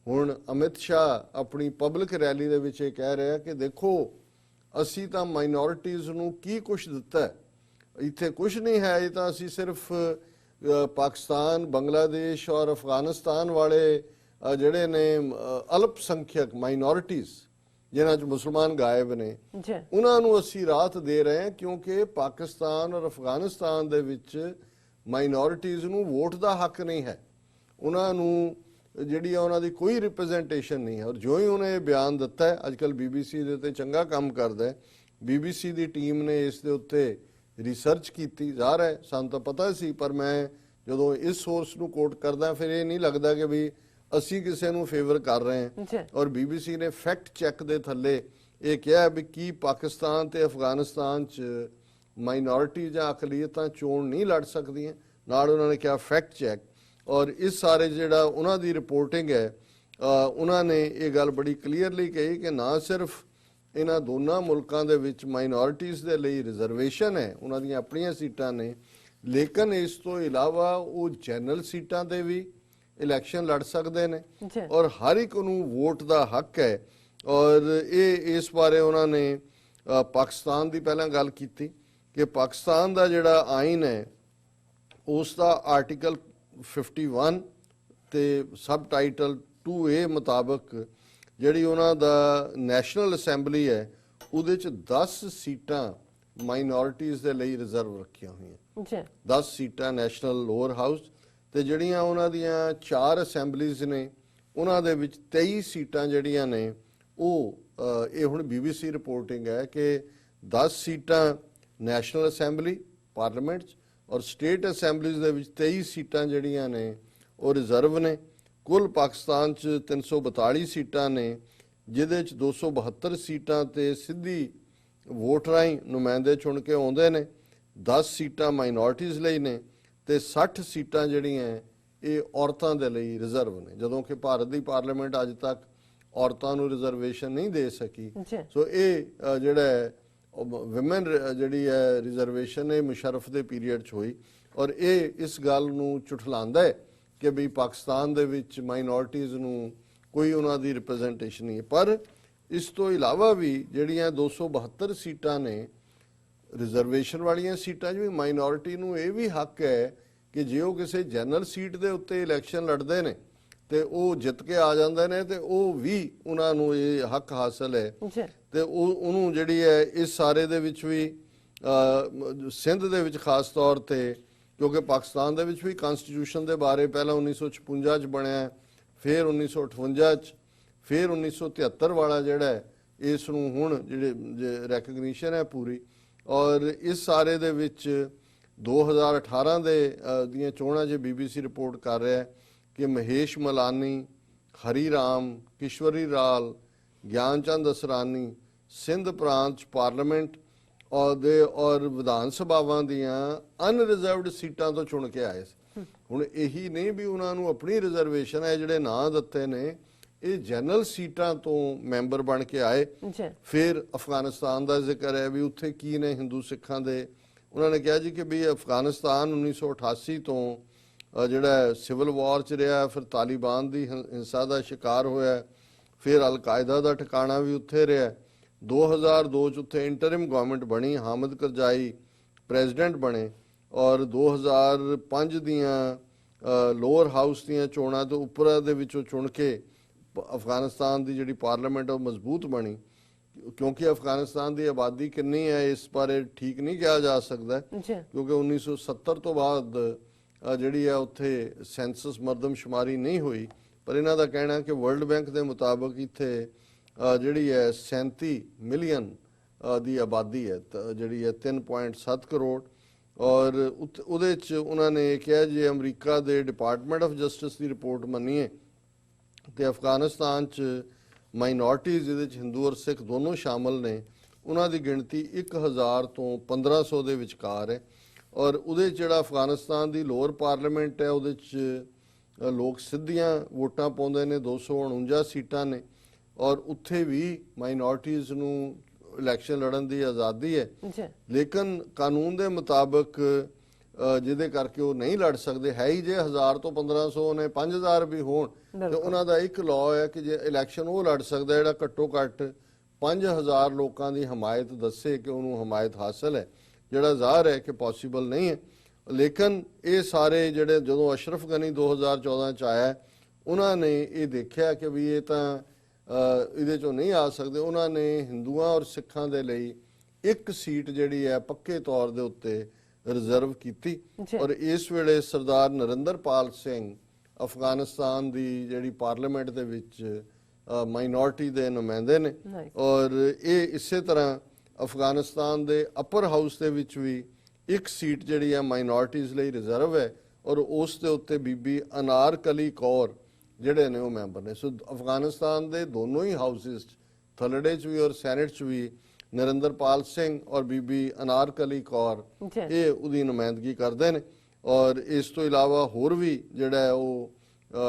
ਹੁਣ ਅਮਿਤ ਸ਼ਾਹ ਆਪਣੀ public rally ਦੇ ਵਿੱਚ ਇਹ ਕਹਿ ਰਿਹਾ ਕਿ ਦੇਖੋ ਅਸੀਂ ਤਾਂ ਮਾਈਨੋਰਿਟੀਜ਼ ਨੂੰ ਕੀ ਕੁਝ ਦਿੱਤਾ ਹੈ, ਇੱਥੇ ਕੁਝ ਨਹੀਂ ਹੈ, ਇਹ ਤਾਂ ਅਸੀਂ ਸਿਰਫ ਪਾਕਿਸਤਾਨ, ਬੰਗਲਾਦੇਸ਼ ਔਰ ਅਫਗਾਨਿਸਤਾਨ ਵਾਲੇ ਜਿਹੜੇ ਨੇ ਅਲਪ ਸੰਖਿਅਕ ਮਾਈਨੋਰਿਟੀਜ਼ ਜਿਨ੍ਹਾਂ 'ਚ ਮੁਸਲਮਾਨ ਗਾਇਬ ਨੇ ਉਹਨਾਂ ਨੂੰ ਅਸੀਂ ਰਾਹਤ ਦੇ ਰਹੇ ਹਾਂ, ਕਿਉਂਕਿ ਪਾਕਿਸਤਾਨ ਔਰ ਅਫਗਾਨਿਸਤਾਨ ਦੇ ਵਿੱਚ ਮਾਈਨੋਰਿਟੀਜ਼ ਨੂੰ ਵੋਟ ਦਾ ਹੱਕ ਨਹੀਂ ਹੈ, ਉਹਨਾਂ ਨੂੰ ਜਿਹੜੀ ਆ ਉਹਨਾਂ ਦੀ ਕੋਈ ਰਿਪਰੈਜ਼ੈਂਟੇਸ਼ਨ ਨਹੀਂ ਹੈ। ਔਰ ਜੋ ਹੀ ਉਹਨੇ ਇਹ ਬਿਆਨ ਦਿੱਤਾ ਹੈ, ਅੱਜ ਕੱਲ੍ਹ BBC ਦੇ ਉੱਤੇ ਚੰਗਾ ਕੰਮ ਕਰਦਾ ਹੈ, BBC ਦੀ ਟੀਮ ਨੇ ਇਸ ਦੇ ਉੱਤੇ ਰਿਸਰਚ ਕੀਤੀ, ਜ਼ਾਹਰ ਹੈ ਸਾਨੂੰ ਤਾਂ ਪਤਾ ਸੀ, ਪਰ ਮੈਂ ਜਦੋਂ ਇਸ ਸੋਰਸ ਨੂੰ ਕੋਟ ਕਰਦਾ ਫਿਰ ਇਹ ਨਹੀਂ ਲੱਗਦਾ ਕਿ ਵੀ ਅਸੀਂ ਕਿਸੇ ਨੂੰ ਫੇਵਰ ਕਰ ਰਹੇ ਹਾਂ। ਔਰ BBC ਨੇ ਫੈਕਟ ਚੈੱਕ ਦੇ ਥੱਲੇ ਇਹ ਕਿਹਾ ਵੀ ਕੀ ਪਾਕਿਸਤਾਨ ਤੇ ਅਫਗਾਨਿਸਤਾਨ 'ਚ ਮਾਈਨੋਰਿਟੀ ਜਾਂ ਅਕਲੀਅਤਾਂ ਚੋਣ ਨਹੀਂ ਲੜ ਸਕਦੀਆਂ, ਨਾਲ ਉਹਨਾਂ ਨੇ ਕਿਹਾ ਫੈਕਟ ਚੈੱਕ। ਔਰ ਇਸ ਸਾਰੇ ਜਿਹੜਾ ਉਹਨਾਂ ਦੀ ਰਿਪੋਰਟਿੰਗ ਹੈ, ਉਹਨਾਂ ਨੇ ਇਹ ਗੱਲ ਬੜੀ ਕਲੀਅਰਲੀ ਕਹੀ ਕਿ ਨਾ ਸਿਰਫ ਇਹਨਾਂ ਦੋਨਾਂ ਮੁਲਕਾਂ ਦੇ ਵਿੱਚ ਮਾਈਨੋਰਿਟੀਜ਼ ਦੇ ਲਈ ਰਿਜ਼ਰਵੇਸ਼ਨ ਹੈ, ਉਹਨਾਂ ਦੀਆਂ ਆਪਣੀਆਂ ਸੀਟਾਂ ਨੇ, ਲੇਕਿਨ ਇਸ ਤੋਂ ਇਲਾਵਾ ਉਹ ਜਨਰਲ ਸੀਟਾਂ ਤੇ ਵੀ ਇਲੈਕਸ਼ਨ ਲੜ ਸਕਦੇ ਨੇ ਔਰ ਹਰ ਇੱਕ ਨੂੰ ਵੋਟ ਦਾ ਹੱਕ ਹੈ। ਔਰ ਇਹ ਇਸ ਬਾਰੇ ਉਹਨਾਂ ਨੇ ਪਾਕਿਸਤਾਨ ਦੀ ਪਹਿਲਾਂ ਗੱਲ ਕੀਤੀ ਕਿ ਪਾਕਿਸਤਾਨ ਦਾ ਜਿਹੜਾ ਆਇਨ ਹੈ ਉਸ ਦਾ ਆਰਟੀਕਲ 51 ਤੇ ਸਬ ਟਾਈਟਲ 2A ਮੁਤਾਬਕ ਜਿਹੜੀ ਉਹਨਾਂ ਦਾ ਨੈਸ਼ਨਲ ਅਸੈਂਬਲੀ ਹੈ ਉਹਦੇ 'ਚ 10 ਸੀਟਾਂ ਮਾਈਨੋਰਿਟੀਜ਼ ਦੇ ਲਈ ਰਿਜ਼ਰਵ ਰੱਖੀਆਂ ਹੋਈਆਂ, 10 ਸੀਟਾਂ ਨੈਸ਼ਨਲ ਲੋਅਰ ਹਾਊਸ, ਤੇ ਜਿਹੜੀਆਂ ਉਹਨਾਂ ਦੀਆਂ 4 ਅਸੈਂਬਲੀਜ਼ ਨੇ ਉਹਨਾਂ ਦੇ ਵਿੱਚ 23 ਸੀਟਾਂ ਜਿਹੜੀਆਂ ਨੇ ਉਹ ਇਹ ਹੁਣ BBC ਰਿਪੋਰਟਿੰਗ ਹੈ ਕਿ 10 ਸੀਟਾਂ ਨੈਸ਼ਨਲ ਅਸੈਂਬਲੀ ਪਾਰਲੀਮੈਂਟ 'ਚ ਔਰ ਸਟੇਟ ਅਸੈਂਬਲੀਜ਼ ਦੇ ਵਿੱਚ 23 ਸੀਟਾਂ ਜਿਹੜੀਆਂ ਨੇ ਉਹ ਰਿਜ਼ਰਵ ਨੇ। ਕੁੱਲ ਪਾਕਿਸਤਾਨ 'ਚ 342 ਸੀਟਾਂ ਨੇ, ਜਿਹਦੇ 'ਚ 272 ਸੀਟਾਂ ਤੇ ਸਿੱਧੀ ਵੋਟ ਰਾਹੀਂ ਨੁਮਾਇੰਦੇ ਚੁਣ ਕੇ ਆਉਂਦੇ ਨੇ, 10 ਸੀਟਾਂ ਮਾਈਨੋਰਿਟੀਜ਼ ਲਈ ਨੇ ਤੇ 60 ਸੀਟਾਂ ਜਿਹੜੀਆਂ ਇਹ ਔਰਤਾਂ ਦੇ ਲਈ ਰਿਜ਼ਰਵ ਨੇ, ਜਦੋਂ ਕਿ ਭਾਰਤ ਦੀ ਪਾਰਲੀਮੈਂਟ ਅੱਜ ਤੱਕ ਔਰਤਾਂ ਨੂੰ ਰਿਜ਼ਰਵੇਸ਼ਨ ਨਹੀਂ ਦੇ ਸਕੀ। ਸੋ ਇਹ ਜਿਹੜਾ ਵਿਮਨ ਜਿਹੜੀ ਹੈ ਰਿਜ਼ਰਵੇਸ਼ਨ ਇਹ ਮੁਸ਼ਰਫ ਦੇ ਪੀਰੀਅਡ 'ਚ ਹੋਈ ਔਰ ਇਹ ਇਸ ਗੱਲ ਨੂੰ ਝੁਠਲਾਉਂਦਾ ਹੈ ਕਿ ਵੀ ਪਾਕਿਸਤਾਨ ਦੇ ਵਿੱਚ ਮਾਈਨੋਰਿਟੀਜ਼ ਨੂੰ ਕੋਈ ਉਹਨਾਂ ਦੀ ਰਿਪਰੈਜ਼ੈਂਟੇਸ਼ਨ ਨਹੀਂ ਹੈ। ਪਰ ਇਸ ਤੋਂ ਇਲਾਵਾ ਵੀ ਜਿਹੜੀਆਂ 272 ਸੀਟਾਂ ਨੇ ਰਿਜ਼ਰਵੇਸ਼ਨ ਵਾਲੀਆਂ ਸੀਟਾਂ 'ਚ ਵੀ ਮਾਈਨੋਰਿਟੀ ਨੂੰ ਇਹ ਵੀ ਹੱਕ ਹੈ ਕਿ ਜੇ ਉਹ ਕਿਸੇ ਜਨਰਲ ਸੀਟ ਦੇ ਉੱਤੇ ਇਲੈਕਸ਼ਨ ਲੜਦੇ ਨੇ ਤੇ ਉਹ ਜਿੱਤ ਕੇ ਆ ਜਾਂਦੇ ਨੇ ਤੇ ਉਹ ਵੀ ਉਹਨਾਂ ਨੂੰ ਇਹ ਹੱਕ ਹਾਸਲ ਹੈ ਤੇ ਉਹਨੂੰ ਜਿਹੜੀ ਹੈ ਇਸ ਸਾਰੇ ਦੇ ਵਿੱਚ ਵੀ ਸਿੰਧ ਦੇ ਵਿੱਚ ਖਾਸ ਤੌਰ ਤੇ, ਕਿਉਂਕਿ ਪਾਕਿਸਤਾਨ ਦੇ ਵਿੱਚ ਵੀ ਕਨਸਟੀਟਿਊਸ਼ਨ ਦੇ ਬਾਰੇ ਪਹਿਲਾਂ 1956 'ਚ ਬਣਿਆ, ਫਿਰ 1958 'ਚ, ਫਿਰ 1973 ਵਾਲਾ ਜਿਹੜਾ ਹੈ ਇਸ ਨੂੰ ਹੁਣ ਜਿਹੜੇ ਰੈਕਗਨੀਸ਼ਨ ਹੈ ਪੂਰੀ। ਔਰ ਇਸ ਸਾਰੇ ਦੇ ਵਿੱਚ 2018 ਦੀਆਂ ਚੋਣਾਂ 'ਚ BBC ਰਿਪੋਰਟ ਕਰ ਰਿਹਾ ਕਿ ਮਹੇਸ਼ ਮਲਾਨੀ, ਹਰੀ ਰਾਮ, ਕਿਸ਼ਵਰੀ ਲਾਲ, ਗਿਆਨ ਚੰਦ ਅਸਰਾਨੀ ਸਿੰਧ ਪ੍ਰਾਂਤ 'ਚ ਪਾਰਲੀਮੈਂਟ ਔਰ ਵਿਧਾਨ ਸਭਾਵਾਂ ਦੀਆਂ ਅਨਰਿਜ਼ਰਵਡ ਸੀਟਾਂ ਤੋਂ ਚੁਣ ਕੇ ਆਏ ਸੀ। ਹੁਣ ਇਹੀ ਨਹੀਂ ਵੀ ਉਹਨਾਂ ਨੂੰ ਆਪਣੀ ਰਿਜ਼ਰਵੇਸ਼ਨ ਹੈ, ਜਿਹੜੇ ਨਾਂ ਦਿੱਤੇ ਨੇ ਇਹ ਜਨਰਲ ਸੀਟਾਂ ਤੋਂ ਮੈਂਬਰ ਬਣ ਕੇ ਆਏ। ਫਿਰ ਅਫਗਾਨਿਸਤਾਨ ਦਾ ਜ਼ਿਕਰ ਹੈ ਵੀ ਉੱਥੇ ਕੀ ਨੇ ਹਿੰਦੂ ਸਿੱਖਾਂ ਦੇ, ਉਹਨਾਂ ਨੇ ਕਿਹਾ ਜੀ ਕਿ ਵੀ ਅਫਗਾਨਿਸਤਾਨ 1988 ਤੋਂ ਜਿਹੜਾ ਸਿਵਲ ਵਾਰ 'ਚ ਰਿਹਾ, ਫਿਰ ਤਾਲਿਬਾਨ ਦੀ ਹਿੰਸਾ ਦਾ ਸ਼ਿਕਾਰ ਹੋਇਆ, ਫਿਰ ਅਲ-ਕਾਇਦਾ ਦਾ ਠਿਕਾਣਾ ਵੀ ਉੱਥੇ ਰਿਹਾ। 2002 'ਚ ਉੱਥੇ ਇੰਟਰਿਮ ਗਵਰਨਮੈਂਟ ਬਣੀ, ਹਾਮਿਦ ਕਰਜ਼ਾਈ ਪ੍ਰੈਜ਼ੀਡੈਂਟ ਬਣੇ ਔਰ 2005 ਦੀਆਂ ਲੋਅਰ ਹਾਊਸ ਦੀਆਂ ਚੋਣਾਂ ਤੋਂ ਉੱਪਰ ਦੇ ਵਿੱਚੋਂ ਚੁਣ ਕੇ ਅਫਗਾਨਿਸਤਾਨ ਦੀ ਜਿਹੜੀ ਪਾਰਲੀਮੈਂਟ ਉਹ ਮਜ਼ਬੂਤ ਬਣੀ। ਕਿਉਂਕਿ ਅਫਗਾਨਿਸਤਾਨ ਦੀ ਆਬਾਦੀ ਕਿੰਨੀ ਹੈ ਇਸ ਬਾਰੇ ਠੀਕ ਨਹੀਂ ਕਿਹਾ ਜਾ ਸਕਦਾ, ਕਿਉਂਕਿ 1970 ਤੋਂ ਬਾਅਦ ਜਿਹੜੀ ਹੈ ਉੱਥੇ ਸੈਂਸਸ ਮਰਦਮਸ਼ੁਮਾਰੀ ਨਹੀਂ ਹੋਈ, ਪਰ ਇਹਨਾਂ ਦਾ ਕਹਿਣਾ ਕਿ ਵਰਲਡ ਬੈਂਕ ਦੇ ਮੁਤਾਬਕ ਇੱਥੇ ਜਿਹੜੀ ਹੈ 37 ਮਿਲੀਅਨ ਦੀ ਆਬਾਦੀ ਹੈ, ਜਿਹੜੀ ਹੈ 3.7 ਕਰੋੜ। ਔਰ ਉਹਦੇ 'ਚ ਉਹਨਾਂ ਨੇ ਕਿਹਾ ਜੇ ਅਮਰੀਕਾ ਦੇ department of justice the report ਮੰਨੀਏ ਤੇ ਅਫਗਾਨਿਸਤਾਨ 'ਚ ਮਾਈਨੋਰਿਟੀਜ਼ ਜਿਹਦੇ 'ਚ ਹਿੰਦੂ ਔਰ ਸਿੱਖ ਦੋਨੋਂ ਸ਼ਾਮਲ ਨੇ, ਉਹਨਾਂ ਦੀ ਗਿਣਤੀ 1000 ਤੋਂ 1500 ਦੇ ਵਿਚਕਾਰ ਹੈ। ਔਰ ਉਹਦੇ 'ਚ ਜਿਹੜਾ ਅਫਗਾਨਿਸਤਾਨ ਦੀ ਲੋਅਰ ਪਾਰਲੀਮੈਂਟ ਹੈ ਉਹਦੇ 'ਚ ਲੋਕ ਸਿੱਧੀਆਂ ਵੋਟਾਂ ਪਾਉਂਦੇ ਨੇ, 249 ਸੀਟਾਂ ਨੇ ਔਰ ਉੱਥੇ ਵੀ ਮਾਈਨੋਰਿਟੀਜ਼ ਨੂੰ ਇਲੈਕਸ਼ਨ ਲੜਨ ਦੀ ਆਜ਼ਾਦੀ ਹੈ। ਲੇਕਿਨ ਕਾਨੂੰਨ ਦੇ ਮੁਤਾਬਕ ਜਿਹਦੇ ਕਰਕੇ ਉਹ ਨਹੀਂ ਲੜ ਸਕਦੇ ਹੈ ਹੀ। ਜੇ 1000 ਤੋਂ 1500 ਨੇ 5000 ਵੀ ਹੋਣ ਤੇ ਉਹਨਾਂ ਦਾ ਇੱਕ ਲਾਅ ਹੈ ਕਿ ਜੇ ਇਲੈਕਸ਼ਨ ਉਹ ਲੜ ਸਕਦਾ ਜਿਹੜਾ ਘੱਟੋ ਘੱਟ 5000 ਲੋਕਾਂ ਦੀ ਹਮਾਇਤ ਦੱਸੇ ਕਿ ਉਹਨੂੰ ਹਮਾਇਤ ਹਾਸਲ ਹੈ, ਜਿਹੜਾ ਜ਼ਾਹਰ ਹੈ ਕਿ ਪੋਸੀਬਲ ਨਹੀਂ ਹੈ। ਲੇਕਿਨ ਇਹ ਸਾਰੇ ਜਿਹੜੇ ਜਦੋਂ ਅਸ਼ਰਫ ਗਨੀ 2014 ਚ ਆਇਆ ਉਹਨਾਂ ਨੇ ਇਹ ਦੇਖਿਆ ਕਿ ਵੀ ਇਹ ਤਾਂ ਇਹਦੇ ਚੋਂ ਨਹੀਂ ਆ ਸਕਦੇ। ਉਹਨਾਂ ਨੇ ਹਿੰਦੂਆਂ ਔਰ ਸਿੱਖਾਂ ਦੇ ਲਈ ਇੱਕ ਸੀਟ ਜਿਹੜੀ ਹੈ ਪੱਕੇ ਤੌਰ ਦੇ ਉੱਤੇ ਰਿਜ਼ਰਵ ਕੀਤੀ ਔਰ ਇਸ ਵੇਲੇ ਸਰਦਾਰ ਨਰਿੰਦਰਪਾਲ ਸਿੰਘ ਅਫਗਾਨਿਸਤਾਨ ਦੀ ਜਿਹੜੀ ਪਾਰਲੀਮੈਂਟ ਦੇ ਵਿੱਚ ਮਾਈਨੋਰਟੀ ਦੇ ਨੁਮਾਇੰਦੇ ਨੇ ਔਰ ਇਹ ਇਸੇ ਤਰ੍ਹਾਂ ਅਫਗਾਨਿਸਤਾਨ ਦੇ ਅਪਰ ਹਾਊਸ ਦੇ ਵਿੱਚ ਵੀ ਇੱਕ ਸੀਟ ਜਿਹੜੀ ਹੈ ਮਾਈਨੋਰਟੀਜ਼ ਲਈ ਰਿਜ਼ਰਵ ਹੈ ਔਰ ਉਸ ਦੇ ਉੱਤੇ ਬੀਬੀ ਅਨਾਰਕਲੀ ਕੌਰ ਜਿਹੜੇ ਨੇ ਉਹ ਮੈਂਬਰ ਨੇ। ਸੋ ਅਫਗਾਨਿਸਤਾਨ ਦੇ ਦੋਨੋਂ ਹੀ ਹਾਊਸਿਸ ਥਲੜੇ ਚ ਵੀ ਔਰ ਸੈਨੇਟ ਚ ਵੀ ਨਰਿੰਦਰਪਾਲ ਸਿੰਘ ਔਰ ਬੀਬੀ ਅਨਾਰਕਲੀ ਕੌਰ ਇਹ ਉਹਦੀ ਨੁਮਾਇੰਦਗੀ ਕਰਦੇ ਨੇ। ਔਰ ਇਸ ਤੋਂ ਇਲਾਵਾ ਹੋਰ ਵੀ ਜਿਹੜਾ ਹੈ ਉਹ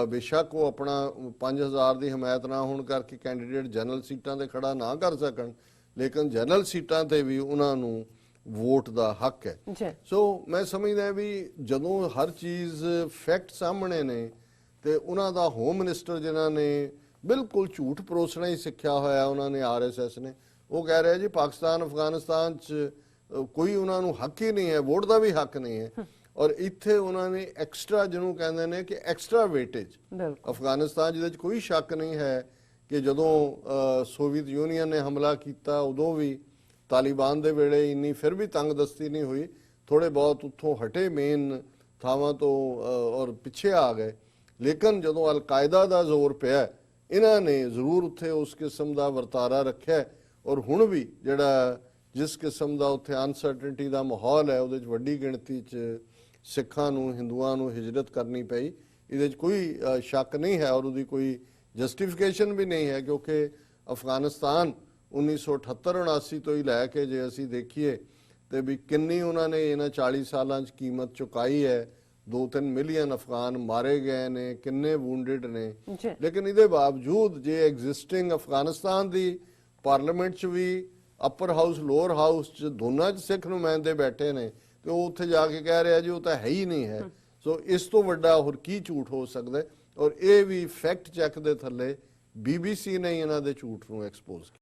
ਬੇਸ਼ੱਕ ਉਹ ਆਪਣਾ 5000 ਦੀ ਹਮਾਇਤ ਨਾ ਹੋਣ ਕਰਕੇ ਕੈਂਡੀਡੇਟ ਜਨਰਲ ਸੀਟਾਂ ਤੇ ਖੜਾ ਨਾ ਕਰ ਸਕਣ, ਲੇਕਿਨ ਜਨਰਲ ਸੀਟਾਂ ਤੇ ਵੀ ਉਹਨਾਂ ਨੂੰ ਵੋਟ ਦਾ ਹੱਕ ਹੈ। ਸੋ ਮੈਂ ਸਮਝਦਾ ਵੀ ਜਦੋਂ ਹਰ ਚੀਜ਼ ਫੈਕਟ ਸਾਹਮਣੇ ਨੇ ਤੇ ਉਹਨਾਂ ਦਾ ਹੋਮ ਮਿਨਿਸਟਰ ਜਿਨ੍ਹਾਂ ਨੇ ਬਿਲਕੁਲ ਝੂਠ ਪਰੋਸਣਾ ਹੀ ਸਿੱਖਿਆ ਹੋਇਆ ਉਹਨਾਂ ਨੇ RSS ਨੇ, ਉਹ ਕਹਿ ਰਿਹਾ ਜੀ ਪਾਕਿਸਤਾਨ ਅਫਗਾਨਿਸਤਾਨ ਚ ਕੋਈ ਉਹਨਾਂ ਨੂੰ ਹੱਕ ਹੀ ਨਹੀਂ ਹੈ, ਵੋਟ ਦਾ ਵੀ ਹੱਕ ਨਹੀਂ ਹੈ। ਔਰ ਇੱਥੇ ਉਹਨਾਂ ਨੇ ਐਕਸਟਰਾ ਜਿਹਨੂੰ ਕਹਿੰਦੇ ਨੇ ਕਿ ਐਕਸਟਰਾ ਵੇਟੇਜ ਅਫਗਾਨਿਸਤਾਨ ਜਿਹਦੇ ਚ ਕੋਈ ਸ਼ੱਕ ਨਹੀਂ ਹੈ ਕਿ ਜਦੋਂ ਸੋਵੀਅਤ ਯੂਨੀਅਨ ਨੇ ਹਮਲਾ ਕੀਤਾ ਉਦੋਂ ਵੀ ਤਾਲਿਬਾਨ ਦੇ ਵੇਲੇ ਇੰਨੀ ਫਿਰ ਵੀ ਤੰਗਦਸਤੀ ਨਹੀਂ ਹੋਈ, ਥੋੜੇ ਬਹੁਤ ਉੱਥੋਂ ਹਟੇ ਮੇਨ ਥਾਵਾਂ ਤੋਂ ਔਰ ਪਿੱਛੇ ਆ ਗਏ। ਲੇਕਿਨ ਜਦੋਂ ਅਲ-ਕਾਇਦਾ ਦਾ ਜ਼ੋਰ ਪਿਆ ਇਹਨਾਂ ਨੇ ਜ਼ਰੂਰ ਉੱਥੇ ਉਸ ਕਿਸਮ ਦਾ ਵਰਤਾਰਾ ਰੱਖਿਆ ਔਰ ਹੁਣ ਵੀ ਜਿਹੜਾ ਜਿਸ ਕਿਸਮ ਦਾ ਉੱਥੇ ਅਨਸਰਟਨਟੀ ਦਾ ਮਾਹੌਲ ਹੈ ਉਹਦੇ 'ਚ ਵੱਡੀ ਗਿਣਤੀ 'ਚ ਸਿੱਖਾਂ ਨੂੰ ਹਿੰਦੂਆਂ ਨੂੰ ਹਿਜਰਤ ਕਰਨੀ ਪਈ, ਇਹਦੇ 'ਚ ਕੋਈ ਸ਼ੱਕ ਨਹੀਂ ਹੈ ਔਰ ਉਹਦੀ ਕੋਈ ਜਸਟੀਫਿਕੇਸ਼ਨ ਵੀ ਨਹੀਂ ਹੈ ਕਿਉਂਕਿ ਅਫਗਾਨਿਸਤਾਨ 1978-79 ਤੋਂ ਹੀ ਲੈ ਕੇ ਜੇ ਅਸੀਂ ਦੇਖੀਏ ਤੇ ਵੀ ਕਿੰਨੀ ਉਹਨਾਂ ਨੇ ਇਹਨਾਂ 40 ਸਾਲਾਂ 'ਚ ਕੀਮਤ ਚੁਕਾਈ ਹੈ। 2-3 ਮਿਲੀਅਨ ਅਫਗਾਨ ਮਾਰੇ ਗਏ ਨੇ, ਕਿੰਨੇ ਵੂਨਡਡ ਨੇ, ਲੇਕਿਨ ਇਹਦੇ ਬਾਵਜੂਦ ਜੇ ਐਗਜ਼ਿਸਟਿੰਗ ਅਫਗਾਨਿਸਤਾਨ ਦੀ ਪਾਰਲੀਮੈਂਟ 'ਚ ਵੀ ਅਪਰ ਹਾਊਸ ਲੋਅਰ ਹਾਊਸ 'ਚ ਦੋਨਾਂ 'ਚ ਸਿੱਖ ਨੁਮਾਇੰਦੇ ਬੈਠੇ ਨੇ ਤੇ ਉਹ ਉੱਥੇ ਜਾ ਕੇ ਕਹਿ ਰਿਹਾ ਜੀ ਉਹ ਤਾਂ ਹੈ ਹੀ ਨਹੀਂ ਹੈ। ਸੋ ਇਸ ਤੋਂ ਵੱਡਾ ਹੋਰ ਕੀ ਝੂਠ ਹੋ ਸਕਦਾ ਔਰ ਇਹ ਵੀ ਫੈਕਟ ਚੈੱਕ ਦੇ ਥੱਲੇ BBC ਨੇ ਇਹਨਾਂ ਦੇ ਝੂਠ ਨੂੰ ਐਕਸਪੋਜ਼ ਕੀਤਾ।